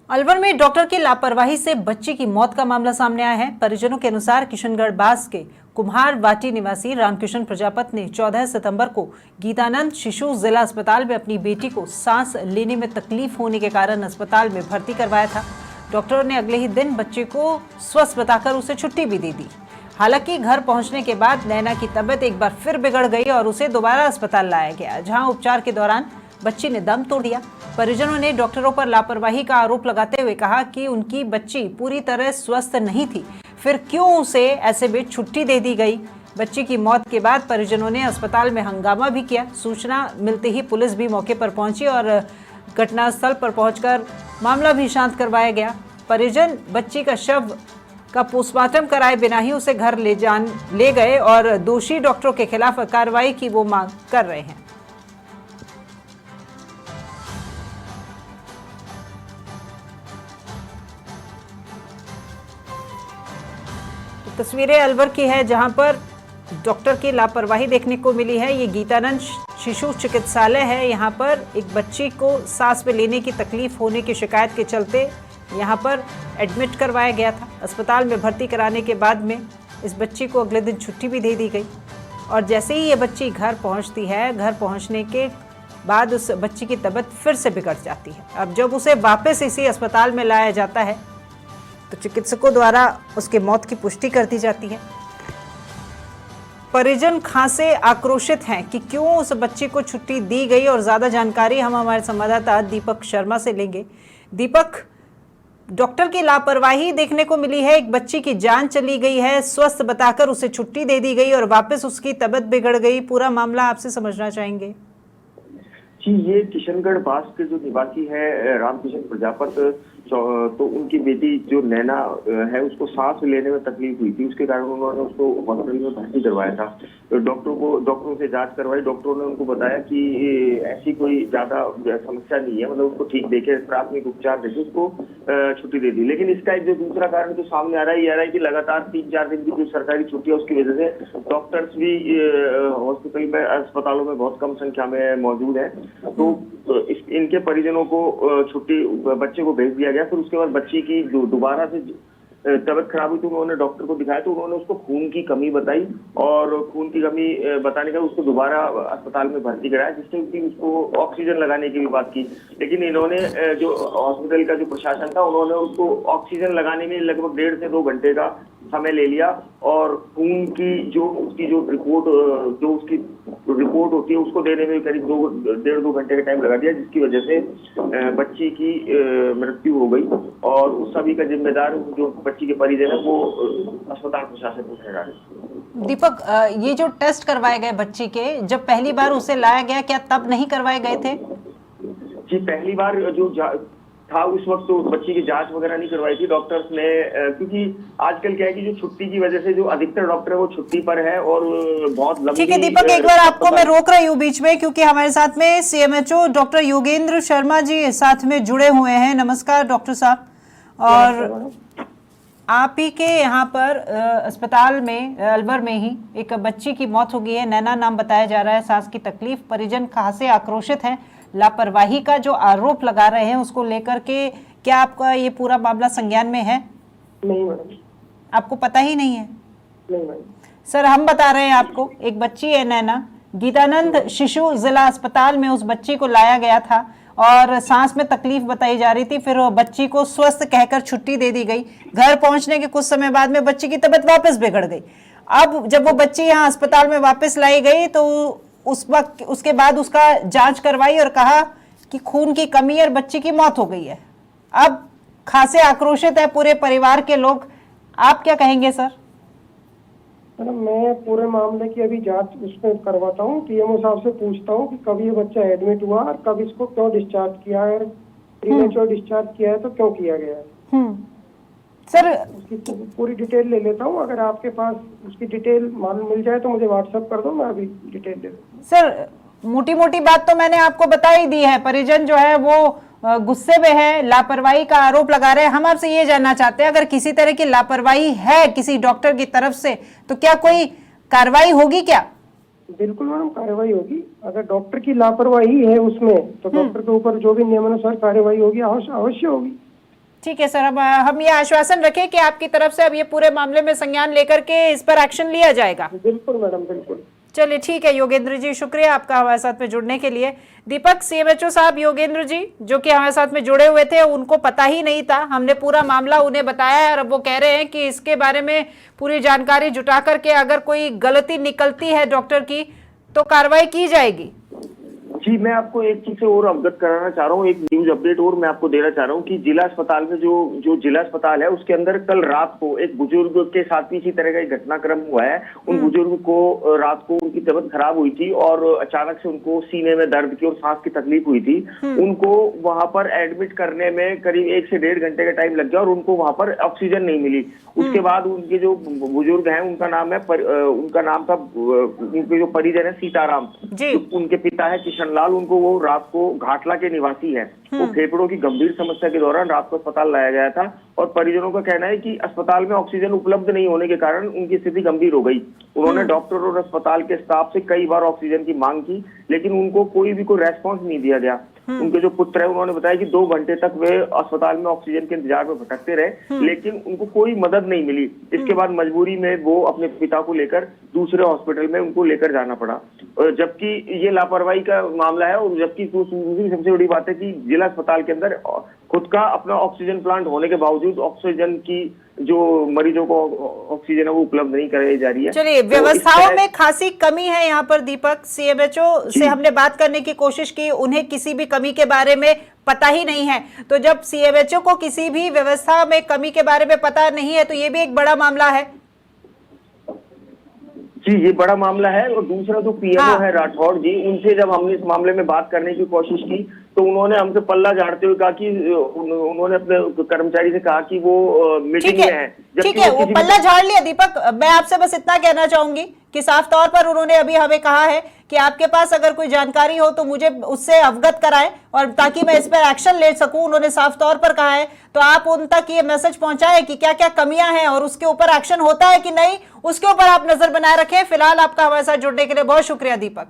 अलवर में डॉक्टर की लापरवाही से बच्ची की मौत का मामला सामने आया है। परिजनों के अनुसार किशनगढ़ बास के कुम्हार वाटी निवासी रामकिशन प्रजापति ने 14 सितंबर को गीतानंद शिशु जिला अस्पताल में अपनी बेटी को सांस लेने में तकलीफ होने के कारण अस्पताल में भर्ती करवाया था। डॉक्टरों ने अगले ही दिन बच्चे को स्वस्थ बताकर उसे छुट्टी भी दे दी। हालांकि घर पहुंचने के बाद नैना की तबीयत एक बार फिर बिगड़ गई और उसे दोबारा अस्पताल लाया गया, जहां उपचार के दौरान बच्ची ने दम तोड़ दिया। परिजनों ने डॉक्टरों पर लापरवाही का आरोप लगाते हुए कहा कि उनकी बच्ची पूरी तरह स्वस्थ नहीं थी, फिर क्यों उसे ऐसे में छुट्टी दे दी गई। बच्ची की मौत के बाद परिजनों ने अस्पताल में हंगामा भी किया। सूचना मिलते ही पुलिस भी मौके पर पहुंची और घटनास्थल पर पहुंचकर मामला भी शांत करवाया गया। परिजन बच्ची का शव का पोस्टमार्टम कराए बिना ही उसे घर ले गए और दोषी डॉक्टरों के खिलाफ कार्रवाई की वो मांग कर रहे हैं। तस्वीरें अलवर की है, जहां पर डॉक्टर की लापरवाही देखने को मिली है। ये गीतानंद शिशु चिकित्सालय है। यहां पर एक बच्ची को सांस में लेने की तकलीफ होने की शिकायत के चलते यहां पर एडमिट करवाया गया था। अस्पताल में भर्ती कराने के बाद में इस बच्ची को अगले दिन छुट्टी भी दे दी गई और जैसे ही ये बच्ची घर पहुंचती है, घर पहुंचने के बाद उस बच्ची की तबीयत फिर से बिगड़ जाती है। अब जब उसे वापस इसी अस्पताल में लाया जाता है तो चिकित्सकों द्वारा उसकी मौत की पुष्टि कर दी जाती है। परिजन खासे आक्रोशित हैं कि क्यों उस बच्ची को छुट्टी दी गई और ज्यादा जानकारी हम हमारे संवाददाता दीपक शर्मा से लेंगे। दीपक, डॉक्टर की लापरवाही देखने को मिली है, एक बच्ची की जान चली गई है, स्वस्थ बताकर उसे छुट्टी दे दी गई और वापस उसकी तबीयत बिगड़ गई। पूरा मामला आपसे समझना चाहेंगे। जी, ये किशनगढ़ बास के जो निवासी है रामकिशन प्रजापति, तो उनकी बेटी जो नैना है उसको सांस लेने में तकलीफ हुई थी, उसके कारण उन्होंने उसको हॉस्पिटल में भर्ती करवाया था। तो डॉक्टरों से जांच करवाई। डॉक्टरों ने उनको बताया कि ऐसी कोई ज्यादा समस्या नहीं है, मतलब उसको ठीक देखे, प्राथमिक उपचार देके उसको छुट्टी दे दी। लेकिन इसका एक जो दूसरा कारण जो सामने आ रहा है ये आ रहा है कि लगातार 3-4 दिन की जो सरकारी छुट्टी है उसकी वजह से डॉक्टर्स भी हॉस्पिटल में, अस्पतालों में बहुत कम संख्या में मौजूद है। तो इनके परिजनों को छुट्टी बच्चे को भेज दिया गया। फिर उसके बाद बच्ची की दोबारा से तबीयत खराब हुई तो उन्होंने डॉक्टर को दिखाया, तो उन्होंने उसको खून की कमी बताई और खून की कमी बताने का उसको दोबारा अस्पताल में भर्ती कराया, जिससे कि उसको ऑक्सीजन लगाने की भी बात की। लेकिन इन्होंने जो हॉस्पिटल का जो प्रशासन था उन्होंने उसको ऑक्सीजन लगाने में लगभग 1.5 से 2 घंटे का समय ले लिया और खून की उसकी रिपोर्ट होती है उसको देने में करीब 1.5-2 घंटे का टाइम लगा दिया, जिसकी वजह से बच्ची की मृत्यु हो गई। और उस सभी का जिम्मेदार जो बच्ची के परिजन है वो अस्पताल प्रशासन को ठहरा रहे। दीपक, ये जो टेस्ट करवाए गए बच्ची के, जब पहली बार उसे लाया गया क्या तब नहीं करवाए गए थे? जी, पहली बार जो था उस वक्त तो बच्ची की जांच वगैरह नहीं करवाई थी डॉक्टर्स ने, क्योंकि आजकल क्या है कि जो छुट्टी की वजह से जो अधिकतर डॉक्टर है वो छुट्टी पर है और बहुत लंबी। ठीक है दीपक, एक बार आपको मैं रोक रही हूँ बीच में, क्योंकि हमारे साथ में सीएमएचओ डॉक्टर योगेंद्र शर्मा जी साथ में जुड़े हुए हैं। नमस्कार डॉक्टर साहब। और आप ही के यहाँ पर अस्पताल में अलवर में ही एक बच्ची की मौत हो गई है, नैना नाम बताया जा रहा है, सांस की तकलीफ। परिजन खासे आक्रोशित हैं, लापरवाही का जो आरोप लगा रहे हैं उसको लेकर के। क्या आपका ये पूरा मामला संज्ञान में है? नहीं मैडम। आपको पता ही नहीं है? नहीं मैडम। सर, हम बता रहे हैं आपको, एक बच्ची है नैना, गीतानंद शिशु जिला अस्पताल में उस बच्ची को लाया गया था और सांस में तकलीफ बताई जा रही थी। फिर बच्ची को स्वस्थ कहकर छुट्टी दे दी गई। घर पहुंचने के कुछ समय बाद में बच्ची की तबीयत वापस बिगड़ गई। अब जब वो बच्ची यहाँ अस्पताल में वापस लाई गई तो उस वक्त उसके बाद उसका जांच करवाई और कहा कि खून की कमी और बच्ची की मौत हो गई है। अब खासे आक्रोशित है पूरे परिवार के लोग। आप क्या कहेंगे सर? मैडम, मैं पूरे मामले की अभी जांच उसमें करवाता हूँ, पीएमओ साहब से पूछता हूँ कि कब ये बच्चा एडमिट हुआ और कब इसको क्यों डिस्चार्ज किया है, प्रीमेच्योर डिस्चार्ज किया है तो क्यों किया गया है। सर, उसकी पूरी डिटेल ले लेता हूँ। अगर आपके पास उसकी डिटेल मालूम मिल जाए तो मुझे व्हाट्सएप कर दो, मैं अभी डिटेल दे दूँ। सर, मोटी मोटी बात तो मैंने आपको बता ही दी है। परिजन जो है वो गुस्से में है, लापरवाही का आरोप लगा रहे हैं। हम आपसे ये जानना चाहते हैं, अगर किसी तरह की लापरवाही है किसी डॉक्टर की तरफ से तो क्या कोई कार्रवाई होगी क्या? बिल्कुल मैडम, कार्रवाई होगी। अगर डॉक्टर की लापरवाही है उसमें तो डॉक्टर के ऊपर जो भी नियमानुसार कार्रवाई होगी अवश्य होगी। ठीक है सर, हम ये आश्वासन रखें कि आपकी तरफ से अब ये पूरे मामले में संज्ञान लेकर के इस पर एक्शन लिया जाएगा। बिल्कुल मैडम, बिल्कुल। चलिए ठीक है योगेंद्र जी, शुक्रिया आपका हमारे साथ में जुड़ने के लिए। दीपक, सीएमएचओ साहब योगेंद्र जी जो कि हमारे साथ में जुड़े हुए थे, उनको पता ही नहीं था, हमने पूरा मामला उन्हें बताया है और अब वो कह रहे हैं कि इसके बारे में पूरी जानकारी जुटा करके अगर कोई गलती निकलती है डॉक्टर की तो कार्रवाई की जाएगी। जी, मैं आपको एक चीज से और अवगत कराना चाह रहा हूँ, एक न्यूज अपडेट और मैं आपको देना चाह रहा हूँ कि जिला अस्पताल में जो जिला अस्पताल है उसके अंदर कल रात को एक बुजुर्ग के साथ भी इसी तरह का एक घटनाक्रम हुआ है। उन बुजुर्ग को रात को उनकी तबीयत खराब हुई थी और अचानक से उनको सीने में दर्द की और सांस की तकलीफ हुई थी। उनको वहां पर एडमिट करने में करीब 1 से 1.5 घंटे का टाइम लग गया और उनको वहां पर ऑक्सीजन नहीं मिली। उसके बाद उनके जो बुजुर्ग हैं उनका नाम था उनके जो परिजन है सीताराम, उनके पिता है किशन लाल, उनको वो रात को घाटला के निवासी है। वो फेफड़ों की गंभीर समस्या के दौरान रात को अस्पताल लाया गया था और परिजनों का कहना है कि अस्पताल में ऑक्सीजन उपलब्ध नहीं होने के कारण उनकी स्थिति गंभीर हो गई। उन्होंने डॉक्टर और अस्पताल के स्टाफ से कई बार ऑक्सीजन की मांग की लेकिन उनको कोई रेस्पॉन्स नहीं दिया गया। उनके जो पुत्र है उन्होंने बताया कि 2 घंटे तक वे अस्पताल में ऑक्सीजन के इंतजार में भटकते रहे लेकिन उनको कोई मदद नहीं मिली। इसके बाद मजबूरी में वो अपने पिता को लेकर दूसरे हॉस्पिटल में उनको लेकर जाना पड़ा, जबकि ये लापरवाही का मामला है। और जबकि दूसरी सबसे बड़ी बात है कि जिला अस्पताल के अंदर खुद का अपना ऑक्सीजन प्लांट होने के बावजूद ऑक्सीजन की जो मरीजों को ऑक्सीजन है वो उपलब्ध नहीं कराई जा रही है। चलिए, व्यवस्थाओं में खासी कमी है यहाँ पर दीपक। सीएमएचओ से हमने बात करने की कोशिश की, उन्हें किसी भी कमी के बारे में पता ही नहीं है। तो जब सीएमएचओ को किसी भी व्यवस्था में कमी के बारे में पता नहीं है तो ये भी एक बड़ा मामला है। जी, ये बड़ा मामला है। और दूसरा जो पीएमओ है राठौड़ जी, उनसे जब हमने इस मामले में बात करने की कोशिश की तो उन्होंने हमसे पल्ला झाड़ते हुए कहा कि उन्होंने अपने कर्मचारी से कहा कि वो मीटिंग में है। ठीक है, वो पल्ला झाड़ लिया। दीपक, मैं आपसे बस इतना कहना चाहूंगी कि साफ तौर पर उन्होंने अभी हमें कहा है कि आपके पास अगर कोई जानकारी हो तो मुझे उससे अवगत कराएं और ताकि मैं इस पर एक्शन ले सकूं। उन्होंने साफ तौर पर कहा है, तो आप उन तक ये मैसेज पहुंचाएं कि क्या क्या कमियां हैं और उसके ऊपर एक्शन होता है कि नहीं, उसके ऊपर आप नजर बनाए रखें। फिलहाल आपका हमारे साथ जुड़ने के लिए बहुत शुक्रिया दीपक।